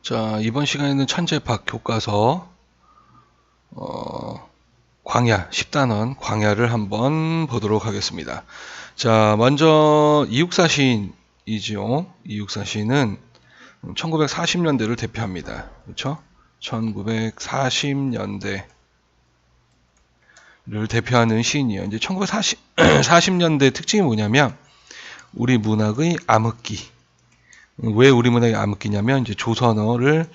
자, 이번 시간에는 천재박 교과서 광야 10단원 광야를 한번 보도록 하겠습니다. 자, 먼저 이육사 시인이지요. 이육사 시인은 1940년대를 대표합니다. 그렇죠? 1940년대를 대표하는 시인이에요. 이제 1940년대 특징이 뭐냐면 우리 문학의 암흑기. 왜 우리 문학의 암흑기냐면 이제 조선어를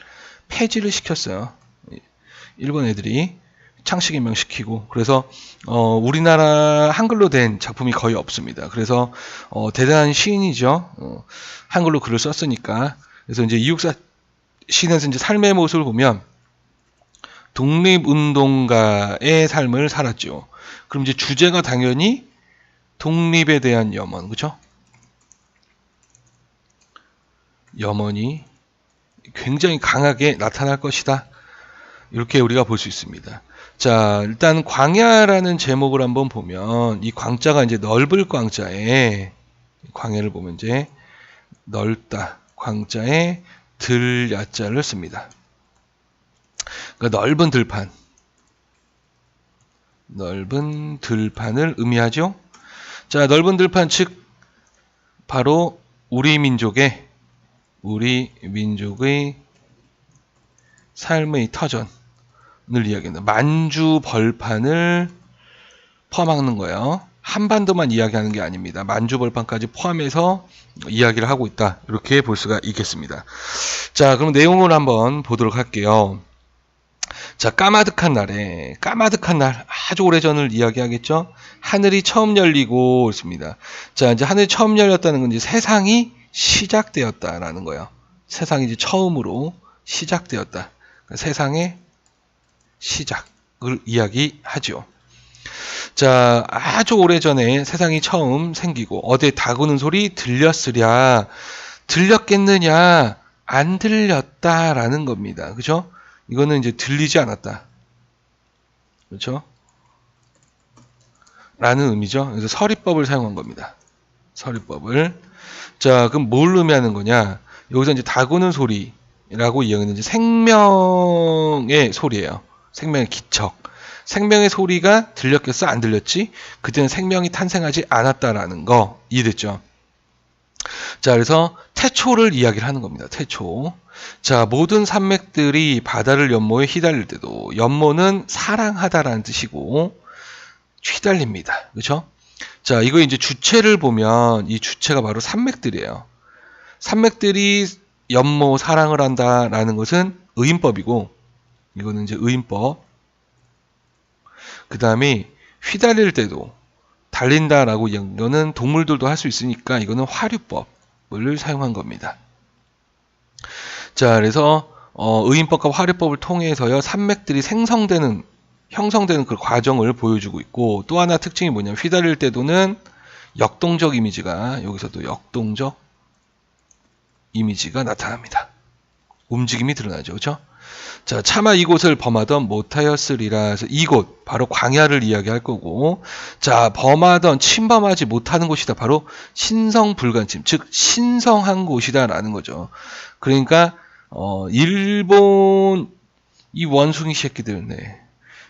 폐지를 시켰어요. 일본 애들이 창씨개명시키고, 그래서 우리나라 한글로 된 작품이 거의 없습니다. 그래서 대단한 시인이죠. 한글로 글을 썼으니까. 그래서 이제 이육사 시인에서 이제 삶의 모습을 보면 독립운동가의 삶을 살았죠. 그럼 이제 주제가 당연히 독립에 대한 염원, 그죠? 염원이 굉장히 강하게 나타날 것이다. 이렇게 우리가 볼 수 있습니다. 자, 일단 광야라는 제목을 한번 보면 이 광자가 이제 넓을 광자에 광야를 보면 이제 넓다 광자에 들야자를 씁니다. 그러니까 넓은 들판을 의미하죠. 자, 넓은 들판 즉 바로 우리 민족의 삶의 터전을 이야기합니다. 만주 벌판을 퍼막는 거예요. 한반도만 이야기하는 게 아닙니다. 만주 벌판까지 포함해서 이야기를 하고 있다. 이렇게 볼 수가 있겠습니다. 자, 그럼 내용을 한번 보도록 할게요. 자, 까마득한 날, 아주 오래전을 이야기하겠죠? 하늘이 처음 열리고 있습니다. 자, 이제 하늘이 처음 열렸다는 건 이제 세상이 시작되었다라는 거예요. 세상이 이제 처음으로 시작되었다. 그러니까 세상의 시작을 이야기하죠. 자, 아주 오래전에 세상이 처음 생기고 어디에 다구는 소리 들렸으랴. 들렸겠느냐? 안 들렸다라는 겁니다. 그죠? 이거는 이제 들리지 않았다. 그렇죠? 라는 의미죠. 그래서 서리법을 사용한 겁니다. 서리법을. 자, 그럼 뭘 의미하는 거냐? 여기서 이제 다구는 소리라고 이야기하는 이제 생명의 소리예요. 생명의 기척. 생명의 소리가 들렸겠어? 안 들렸지? 그때는 생명이 탄생하지 않았다라는 거 이해됐죠? 자, 그래서 태초를 이야기를 하는 겁니다. 태초. 자, 모든 산맥들이 바다를 연모에 휘달릴 때도 연모는 사랑하다라는 뜻이고 휘달립니다. 그렇죠? 자, 이거 이제 주체를 보면 이 주체가 바로 산맥들이에요. 산맥들이 연모 사랑을 한다라는 것은 의인법이고 이거는 이제 의인법. 그 다음에 휘달릴 때도 달린다라고 이거는 동물들도 할 수 있으니까 이거는 화류법을 사용한 겁니다. 자, 그래서 의인법과 화류법을 통해서요 산맥들이 형성되는 그 과정을 보여주고 있고 또 하나 특징이 뭐냐면 휘달릴 때도는 역동적 이미지가 여기서도 역동적 이미지가 나타납니다. 움직임이 드러나죠, 그렇죠? 자, 차마 이곳을 범하던 못하였으리라 해서 이곳 바로 광야를 이야기할 거고 자 범하던 침범하지 못하는 곳이다 바로 신성불간침 즉 신성한 곳이다라는 거죠. 그러니까 일본 이 원숭이 새끼들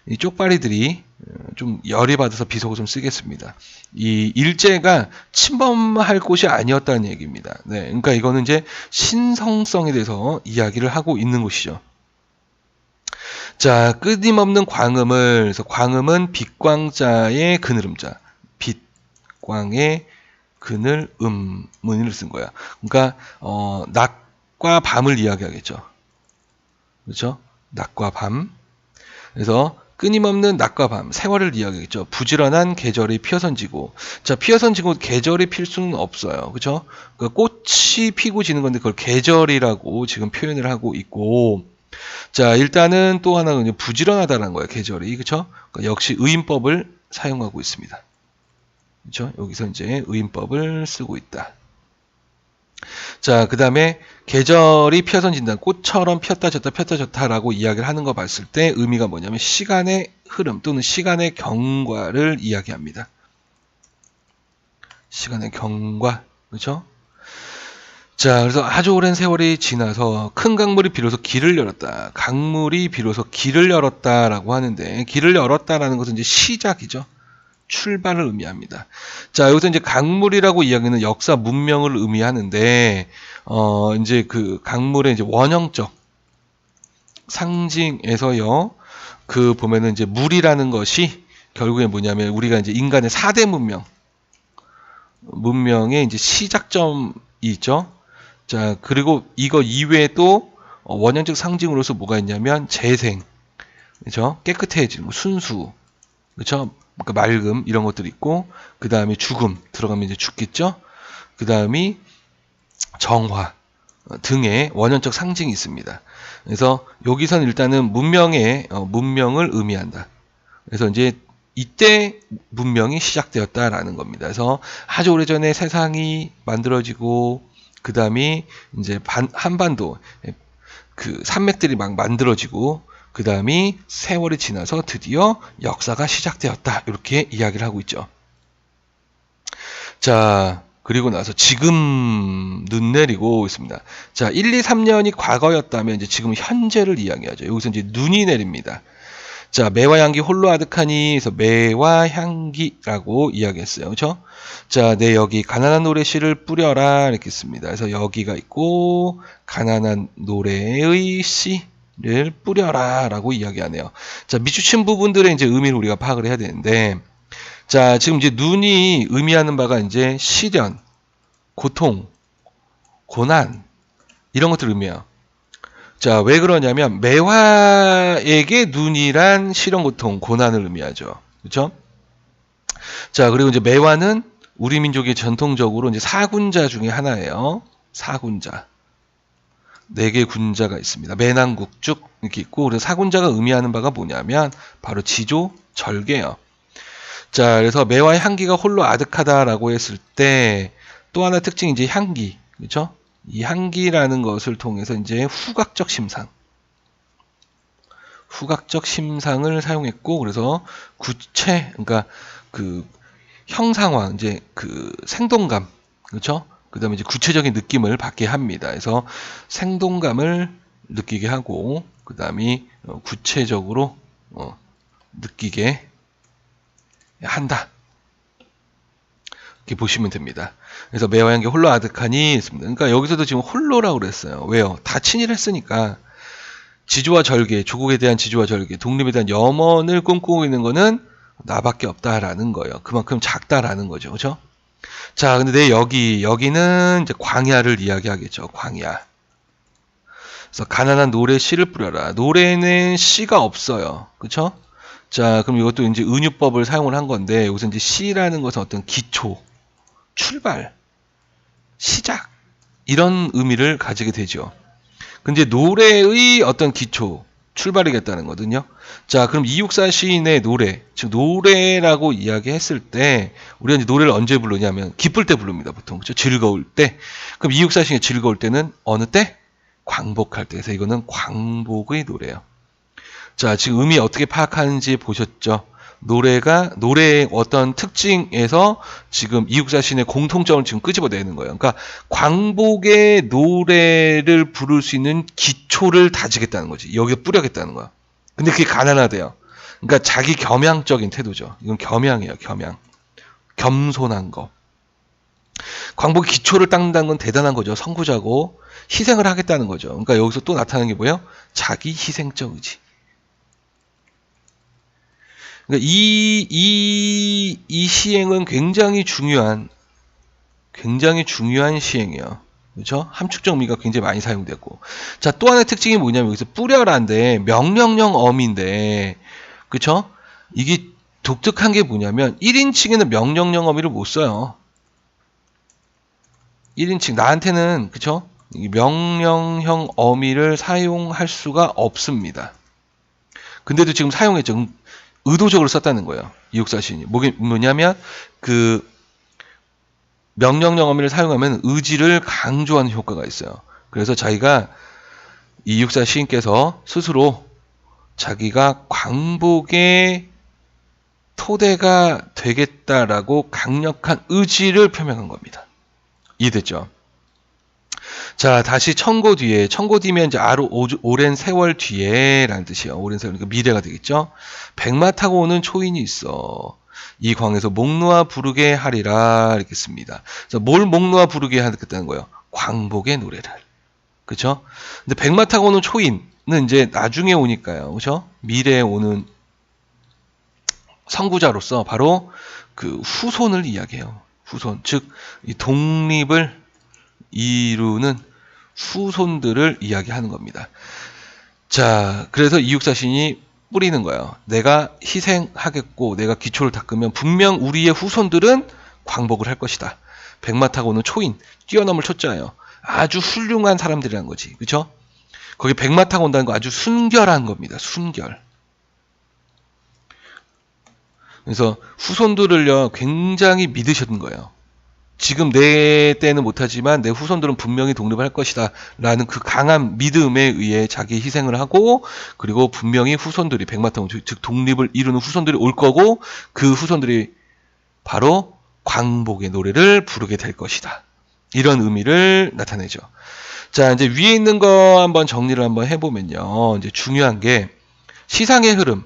이 쪽발이들이 좀 열이 받아서 비속어 좀 쓰겠습니다. 이 일제가 침범할 곳이 아니었다는 얘기입니다. 네, 그러니까 이거는 이제 신성성에 대해서 이야기를 하고 있는 곳이죠. 자, 끊임없는 광음을, 그래서 광음은 빛광자의 그늘음자, 빛광의 그늘음문을 쓴 거야. 그러니까 낮과 밤을 이야기하겠죠. 그렇죠? 낮과 밤. 그래서 끊임없는 낮과 밤, 세월을 이야기하겠죠. 부지런한 계절이 피어선지고, 자, 피어선지고 계절이 필 수는 없어요. 그렇죠? 그러니까 꽃이 피고 지는 건데 그걸 계절이라고 지금 표현을 하고 있고, 자, 일단은 또 하나는 부지런하다는 거예요. 계절이. 그렇죠? 그러니까 역시 의인법을 사용하고 있습니다. 그렇죠? 여기서 이제 의인법을 쓰고 있다. 자, 그 다음에 계절이 피어선진다. 꽃처럼 피었다 졌다라고 이야기를 하는 거 봤을 때 의미가 뭐냐면 시간의 흐름 또는 시간의 경과를 이야기합니다. 시간의 경과. 그렇죠? 자, 그래서 아주 오랜 세월이 지나서 큰 강물이 비로소 길을 열었다. 강물이 비로소 길을 열었다라고 하는데, 길을 열었다라는 것은 이제 시작이죠. 출발을 의미합니다. 자, 여기서 이제 강물이라고 이야기는 역사 문명을 의미하는데, 이제 그 강물의 이제 원형적 상징에서요, 그 보면은 이제 물이라는 것이 결국에 뭐냐면 우리가 이제 인간의 4대 문명의 이제 시작점이 있죠. 자, 그리고 이거 이외에도 원형적 상징으로서 뭐가 있냐면 재생, 그렇죠? 깨끗해짐, 뭐 순수, 그렇죠? 그러니까 맑음 이런 것들이 있고, 그 다음에 죽음 들어가면 이제 죽겠죠. 그 다음이 정화 등의 원형적 상징이 있습니다. 그래서 여기서는 일단은 문명을 의미한다. 그래서 이제 이때 문명이 시작되었다라는 겁니다. 그래서 아주 오래전에 세상이 만들어지고 그 다음에 이제 한반도 그 산맥들이 막 만들어지고 그 다음에 세월이 지나서 드디어 역사가 시작되었다. 이렇게 이야기를 하고 있죠. 자, 그리고 나서 지금 눈 내리고 있습니다. 자, 1, 2, 3년이 과거였다면 이제 지금 현재를 이야기하죠. 여기서 이제 눈이 내립니다. 자, 매와 향기 홀로 아득하니 그래서 매와 향기라고 이야기했어요. 그렇죠? 자, 내 여기 가난한 노래 씨를 뿌려라 이렇게 씁니다. 그래서 여기가 있고 가난한 노래의 씨를 뿌려라라고 이야기하네요. 자, 미주친 부분들의 이제 의미를 우리가 파악을 해야 되는데 자, 지금 이제 눈이 의미하는 바가 이제 시련, 고통, 고난 이런 것들을 의미해요. 자, 왜 그러냐면 매화에게 눈이란 시련, 고통, 고난을 의미하죠. 그렇죠? 자, 그리고 이제 매화는 우리 민족의 전통적으로 이제 사군자 중에 하나예요. 사군자. 4개 군자가 있습니다. 매난국죽 이렇게 있고, 그래서 사군자가 의미하는 바가 뭐냐면 바로 지조, 절개예요. 자, 그래서 매화의 향기가 홀로 아득하다라고 했을 때 또 하나 특징이 이제 향기, 그렇죠? 이 향기라는 것을 통해서 이제 후각적 심상을 사용했고, 그래서 구체, 그러니까 그 형상화, 이제 그 생동감, 그렇죠? 그 다음에 이제 구체적인 느낌을 받게 합니다. 그래서 생동감을 느끼게 하고, 그 다음에 구체적으로 느끼게 한다. 이렇게 보시면 됩니다. 그래서 매화 향기 홀로 아득하니 했습니다. 그러니까 여기서도 지금 홀로라고 그랬어요. 왜요? 다 친일 했으니까 지주와 절개, 조국에 대한 지주와 절개, 독립에 대한 염원을 꿈꾸고 있는 거는 나밖에 없다라는 거예요. 그만큼 작다라는 거죠. 그렇죠? 자, 근데 여기는 이제 광야를 이야기하겠죠. 광야. 그래서 가난한 노래 씨를 뿌려라. 노래는 씨가 없어요. 그렇죠? 자, 그럼 이것도 이제 은유법을 사용을 한 건데 여기서 이제 씨라는 것은 어떤 기초, 출발, 시작 이런 의미를 가지게 되죠. 근데 노래의 어떤 기초, 출발이겠다는 거거든요. 자, 그럼 이육사 시인의 노래, 즉 노래라고 이야기했을 때 우리가 이제 노래를 언제 부르냐면 기쁠 때 부릅니다. 보통 그렇죠? 즐거울 때. 그럼 이육사 시인이 즐거울 때는 어느 때? 광복할 때. 그래서 이거는 광복의 노래예요. 자, 지금 의미 어떻게 파악하는지 보셨죠? 노래의 어떤 특징에서 지금 이육사 시인의 공통점을 지금 끄집어내는 거예요. 그러니까 광복의 노래를 부를 수 있는 기초를 다지겠다는 거지. 여기에 뿌려겠다는 거야. 근데 그게 가난하대요. 그러니까 자기 겸양적인 태도죠. 이건 겸양이에요, 겸양. 겸손한 거. 광복의 기초를 닦는다는 건 대단한 거죠. 선구자고 희생을 하겠다는 거죠. 그러니까 여기서 또 나타나는 게 뭐예요? 자기 희생적 의지. 그러니까 이 시행은 굉장히 중요한 시행이에요. 그렇죠? 함축적 의미가 굉장히 많이 사용되고. 자, 또 하나의 특징이 뭐냐면 여기서 뿌려라인데 명령형 어미인데, 그렇죠? 이게 독특한 게 뭐냐면 1인칭에는 명령형 어미를 못 써요. 1인칭 나한테는 그렇죠? 명령형 어미를 사용할 수가 없습니다. 근데도 지금 사용했죠. 의도적으로 썼다는 거예요. 이육사 시인이. 뭐냐면 그 명령형 어미를 사용하면 의지를 강조하는 효과가 있어요. 그래서 자기가 이육사 시인께서 스스로 자기가 광복의 토대가 되겠다라고 강력한 의지를 표명한 겁니다. 이해됐죠? 자, 다시 청고 뒤에. 청고 뒤면 이제 오랜 세월 뒤에 라는 뜻이에요. 오랜 세월, 그러니까 미래가 되겠죠. 백마 타고 오는 초인이 있어. 이 광에서 목 놓아 부르게 하리라. 이렇게 씁니다. 그래서 뭘 목 놓아 부르게 하겠다는 거예요? 광복의 노래를. 그쵸? 근데 백마 타고 오는 초인은 이제 나중에 오니까요. 그쵸? 미래에 오는 선구자로서 바로 그 후손을 이야기해요. 후손. 즉, 이 독립을 이루는 후손들을 이야기하는 겁니다. 자, 그래서 이육사신이 뿌리는 거예요. 내가 희생하겠고 내가 기초를 닦으면 분명 우리의 후손들은 광복을 할 것이다. 백마 타고 오는 초인, 뛰어넘을 초자예요. 아주 훌륭한 사람들이라는 거지. 그렇죠? 거기 백마 타고 온다는 거 아주 순결한 겁니다. 순결. 그래서 후손들을요 굉장히 믿으셨던 거예요. 지금 내 때는 못하지만 내 후손들은 분명히 독립할 것이다 라는 그 강한 믿음에 의해 자기 희생을 하고, 그리고 분명히 후손들이 백마탄, 즉 독립을 이루는 후손들이 올 거고, 그 후손들이 바로 광복의 노래를 부르게 될 것이다, 이런 의미를 나타내죠. 자, 이제 위에 있는 거 한번 정리를 한번 해보면요, 이제 중요한 게 시상의 흐름,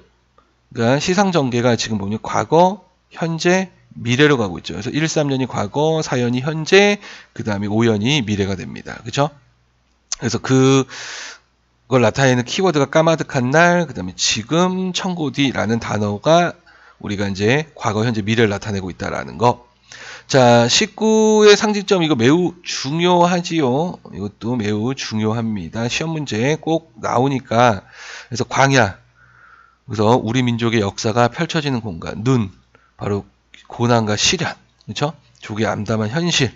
그러니까 시상 전개가 지금 보면 과거, 현재, 미래로 가고 있죠. 그래서 1, 3년이 과거, 4년이 현재, 그 다음에 5년이 미래가 됩니다. 그죠? 그래서 그걸 나타내는 키워드가 까마득한 날, 그 다음에 지금, 청고디라는 단어가 우리가 이제 과거, 현재, 미래를 나타내고 있다라는 거. 자, 19의 상징점, 이거 매우 중요하지요. 이것도 매우 중요합니다. 시험 문제에 꼭 나오니까. 그래서 광야. 그래서 우리 민족의 역사가 펼쳐지는 공간, 눈, 바로 고난과 시련, 그렇죠? 조개 암담한 현실,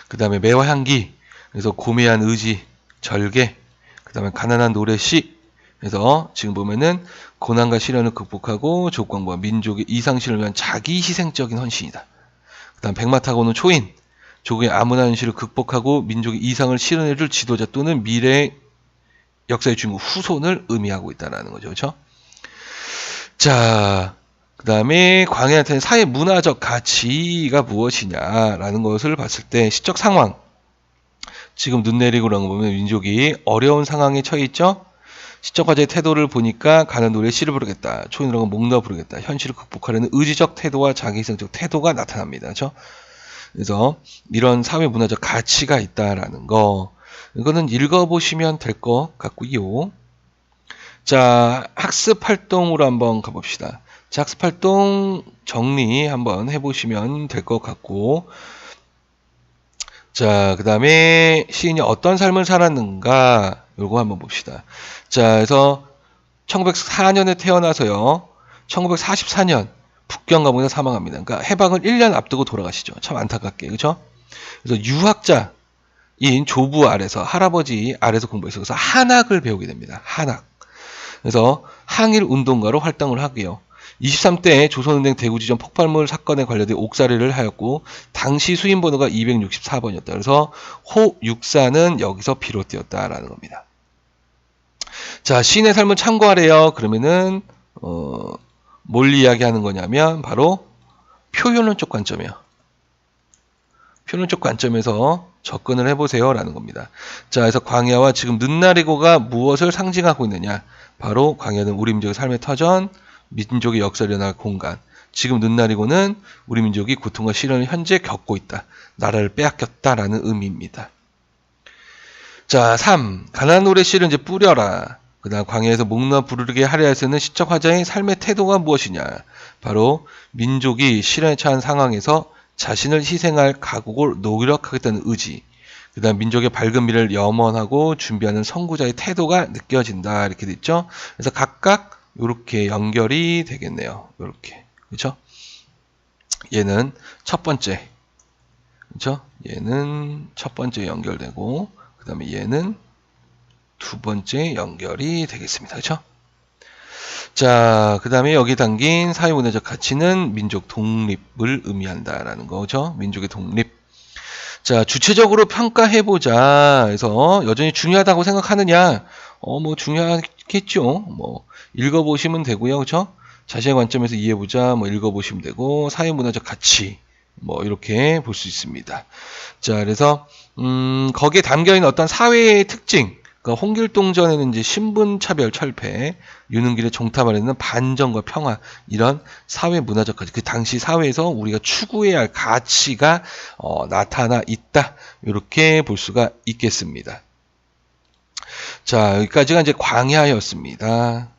그 다음에 매화 향기, 그래서 고매한 의지, 절개, 그 다음에 가난한 노래시. 그래서 지금 보면은 고난과 시련을 극복하고 조건과 민족의 이상실을 위한 자기 희생적인 헌신이다. 그 다음 백마 타고 오는 초인, 조국의 암울한 현실을 극복하고 민족의 이상을 실현해줄 지도자 또는 미래의 역사의 주인공 후손을 의미하고 있다는 거죠. 그렇죠? 자, 그 다음에 광야한테는 사회 문화적 가치가 무엇이냐라는 것을 봤을 때 시적 상황, 지금 눈 내리고 그런 거 보면 민족이 어려운 상황에 처해 있죠. 시적 과제의 태도를 보니까 가는 노래 시를 부르겠다, 초인으로 목 놓아 부르겠다, 현실을 극복하려는 의지적 태도와 자기희생적 태도가 나타납니다. 그렇죠? 그래서 이런 사회 문화적 가치가 있다라는 거, 이거는 읽어보시면 될 것 같고요. 자, 학습 활동으로 한번 가봅시다. 자, 학습 활동 정리 한번 해보시면 될 것 같고, 자, 그 다음에 시인이 어떤 삶을 살았는가, 요거 한번 봅시다. 자, 그래서 1904년에 태어나서요, 1944년 북경 감옥에서 사망합니다. 그러니까 해방을 1년 앞두고 돌아가시죠. 참 안타깝게, 그렇죠? 그래서 유학자인 조부 아래서, 할아버지 아래서 공부해서, 그래서 한학을 배우게 됩니다. 한학. 그래서 항일 운동가로 활동을 하고요. 23대 조선은행 대구지점 폭발물 사건에 관련된 옥살이를 하였고, 당시 수임 번호가 264번이었다. 그래서 호육사는 여기서 비롯되었다라는 겁니다. 자, 시인의 삶을 참고하래요. 그러면은 뭘 이야기하는 거냐면 바로 표현론적 관점이에요. 표현론적 관점에서 접근을 해보세요 라는 겁니다. 자, 그래서 광야와 지금 눈나리고가 무엇을 상징하고 있느냐, 바로 광야는 우리 민족의 삶의 터전, 민족의 역사를 연할 공간, 지금 눈나리고는 우리 민족이 고통과 시련을 현재 겪고 있다, 나라를 빼앗겼다라는 의미입니다. 자, 3. 가난한 노래 씨를 이제 뿌려라. 그 다음 광야에서 목 놓아 부르게 하려 쓰는 시적 화자의 삶의 태도가 무엇이냐, 바로 민족이 시련에 처한 상황에서 자신을 희생할 각오를 노력하겠다는 의지, 그 다음 민족의 밝은 미래를 염원하고 준비하는 선구자의 태도가 느껴진다, 이렇게 됐죠. 그래서 각각 이렇게 연결이 되겠네요. 이렇게, 그렇죠? 얘는 첫 번째, 그렇죠? 얘는 첫 번째 연결되고, 그 다음에 얘는 두 번째 연결이 되겠습니다. 그렇죠? 자, 그 다음에 여기 담긴 사회문화적 가치는 민족 독립을 의미한다라는 거죠. 민족의 독립. 자, 주체적으로 평가해보자. 그래서 여전히 중요하다고 생각하느냐? 뭐 중요하겠죠. 뭐 읽어보시면 되고요. 그렇죠? 자신의 관점에서 이해해보자. 뭐 읽어보시면 되고, 사회문화적 가치. 뭐 이렇게 볼 수 있습니다. 자, 그래서 거기에 담겨있는 어떤 사회의 특징, 그러니까 홍길동전에는 이제 신분차별 철폐, 유능길의 종탑안에는 반정과 평화, 이런 사회 문화적 가치, 그 당시 사회에서 우리가 추구해야 할 가치가 나타나 있다. 이렇게 볼 수가 있겠습니다. 자, 여기까지가 이제 광야였습니다.